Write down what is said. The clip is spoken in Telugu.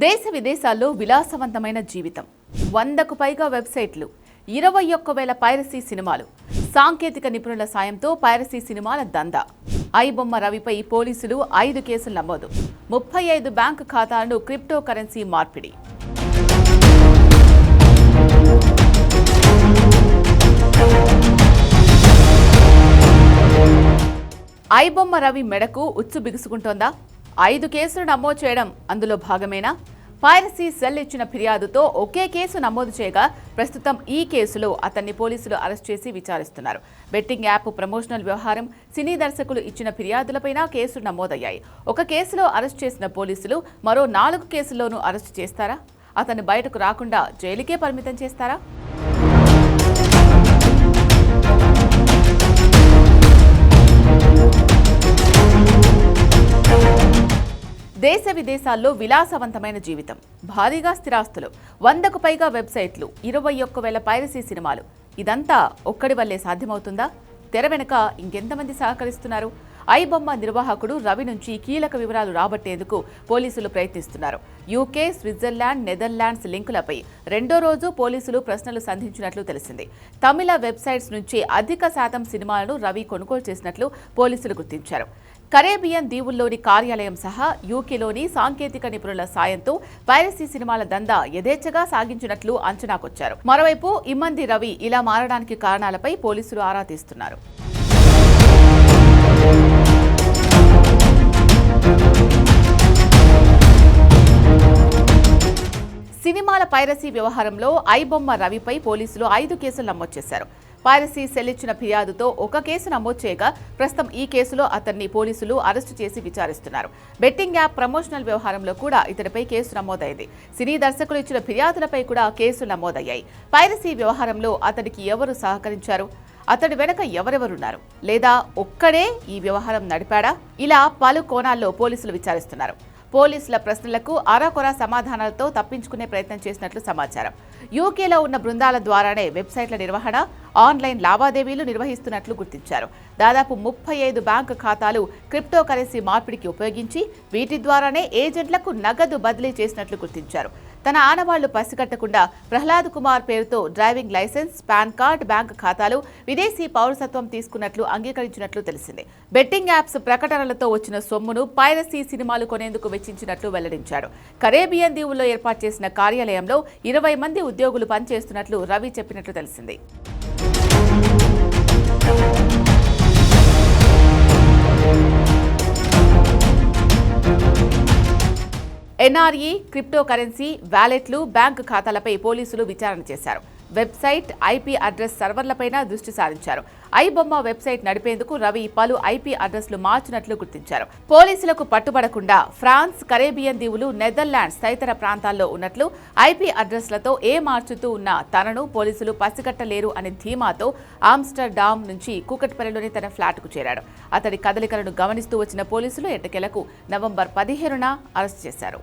దేశ విదేశాల్లో విలాసవంతమైన జీవితం, 100కు పైగా వెబ్సైట్లు, 21,000 పైరసీ సినిమాలు, సాంకేతిక నిపుణుల సాయంతో పైరసీ సినిమాల దందా. ఐబొమ్మ రవిపై పోలీసులు 5 కేసులు నమోదు, 35 బ్యాంకు ఖాతాలను క్రిప్టో కరెన్సీ మార్పిడి. ఐబొమ్మ రవి మెడకు ఉచ్చు బిగుసుకుంటోందా? 5 కేసులు నమోదు చేయడం అందులో భాగమేనా? పైరసీ సెల్ ఇచ్చిన ఫిర్యాదుతో ఒకే కేసు నమోదు చేయగా ప్రస్తుతం ఈ కేసులో అతన్ని పోలీసులు అరెస్ట్ చేసి విచారిస్తున్నారు. బెట్టింగ్ యాప్ ప్రమోషనల్ వ్యవహారం, సినీ దర్శకులు ఇచ్చిన ఫిర్యాదులపైన కేసులు నమోదయ్యాయి. ఒక కేసులో అరెస్ట్ చేసిన పోలీసులు మరో 4 కేసుల్లోనూ అరెస్ట్ చేస్తారా? అతన్ని బయటకు రాకుండా జైలుకే పరిమితం చేస్తారా? దేశ విదేశాల్లో విలాసవంతమైన జీవితం, భారీగా స్థిరాస్తులు, 100కు పైగా వెబ్సైట్లు, 21,000 పైరసీ సినిమాలు, ఇదంతా ఒక్కడి వల్లే సాధ్యమవుతుందా? తెర వెనుక ఇంకెంతమంది సహకరిస్తున్నారు? ఐబొమ్మ నిర్వాహకుడు రవి నుంచి కీలక వివరాలు రాబట్టేందుకు పోలీసులు ప్రయత్నిస్తున్నారు. యూకే, స్విట్జర్లాండ్, నెదర్లాండ్స్ లింకులపై 2వ రోజు పోలీసులు ప్రశ్నలు సంధించినట్లు తెలిసింది. తమిళ వెబ్సైట్స్ నుంచి అధిక శాతం సినిమాలను రవి కొనుగోలు చేసినట్లు పోలీసులు గుర్తించారు. కరేబియన్ దీవుల్లోని కార్యాలయం సహా యూకేలోని సాంకేతిక నిపుణుల సాయంతో పైరసీ సినిమాల దందా యథేచ్ఛగా సాగించినట్లు అంచనాకొచ్చారు. మరోవైపు ఇమ్మంది రవి ఇలా మారడానికి కారణాలపై పోలీసులు ఆరా తీస్తున్నారు. సినిమాల పైరసీ వ్యవహారంలో ఐబొమ్మ రవిపై పోలీసులు 5 కేసులు నమోదు చేశారు. పైరసీ సెల్ ఇచ్చిన ఫిర్యాదుతో ఒక కేసు నమోదు చేయగా ప్రస్తుతం ఈ కేసులో అతన్ని పోలీసులు అరెస్టు చేసి విచారిస్తున్నారు. బెట్టింగ్ యాప్ ప్రమోషనల్ వ్యవహారంలో కూడా ఇతడిపై కేసు నమోదైంది. సినీ దర్శకులు ఇచ్చిన ఫిర్యాదులపై కూడా కేసులు నమోదయ్యాయి. పైరసీ వ్యవహారంలో అతడికి ఎవరు సహకరించారు? అతడి వెనక ఎవరెవరున్నారు? లేదా ఒక్కడే ఈ వ్యవహారం నడిపాడా? ఇలా పలు కోణాల్లో పోలీసులు విచారిస్తున్నారు. పోలీసుల ప్రశ్నలకు అరాకొరా సమాధానాలతో తప్పించుకునే ప్రయత్నం చేసినట్లు సమాచారం. యూకేలో ఉన్న బృందాల ద్వారానే వెబ్సైట్ల నిర్వహణ, ఆన్లైన్ లావాదేవీలు నిర్వహిస్తున్నట్లు గుర్తించారు. దాదాపు 35 బ్యాంకు ఖాతాలు క్రిప్టో కరెన్సీ మార్పిడికి ఉపయోగించి వీటి ద్వారానే ఏజెంట్లకు నగదు బదిలీ చేసినట్లు గుర్తించారు. తన ఆనవాళ్లు పసిగట్టకుండా ప్రహ్లాద్ కుమార్ పేరుతో driving licence, PAN card, bank ఖాతాలు, విదేశీ పౌరసత్వం తీసుకున్నట్లు అంగీకరించినట్లు తెలిసింది. బెట్టింగ్ యాప్స్ ప్రకటనలతో వచ్చిన సొమ్మును పైరసీ సినిమాలు కొనేందుకు వెచ్చించినట్లు వెల్లడించాడు. కరేబియన్ దీవుల్లో ఏర్పాటు చేసిన కార్యాలయంలో 20 మంది ఉద్యోగులు పనిచేస్తున్నట్లు రవి చెప్పినట్లు తెలిసింది. ఎన్ఆర్ఈ, క్రిప్టో కరెన్సీ, వ్యాలెట్లు, బ్యాంకు ఖాతాలపై పోలీసులు విచారణ చేశారు. వెబ్సైట్, ఐపీ అడ్రస్ సర్వర్లపైన దృష్టి సారించారు. ఐబొమ్మ వెబ్సైట్ నడిపేందుకు రవి పలు ఐపీ అడ్రస్లు మార్చినట్లు గుర్తించారు. పోలీసులకు పట్టుబడకుండా ఫ్రాన్స్, కరేబియన్ దీవులు, నెదర్లాండ్స్ తదితర ప్రాంతాల్లో ఉన్నట్లు ఐపీ అడ్రస్లతో మార్చుతూ ఉన్న తనను పోలీసులు పసిగట్టలేరు అనే ధీమాతో ఆమ్స్టర్డామ్ నుంచి కూకట్పల్లిలోని తన ఫ్లాట్కు చేరాడు. అతడి కదలికలను గమనిస్తూ వచ్చిన పోలీసులు ఎట్టకేలకు నవంబర్ 15న అరెస్ట్ చేశారు.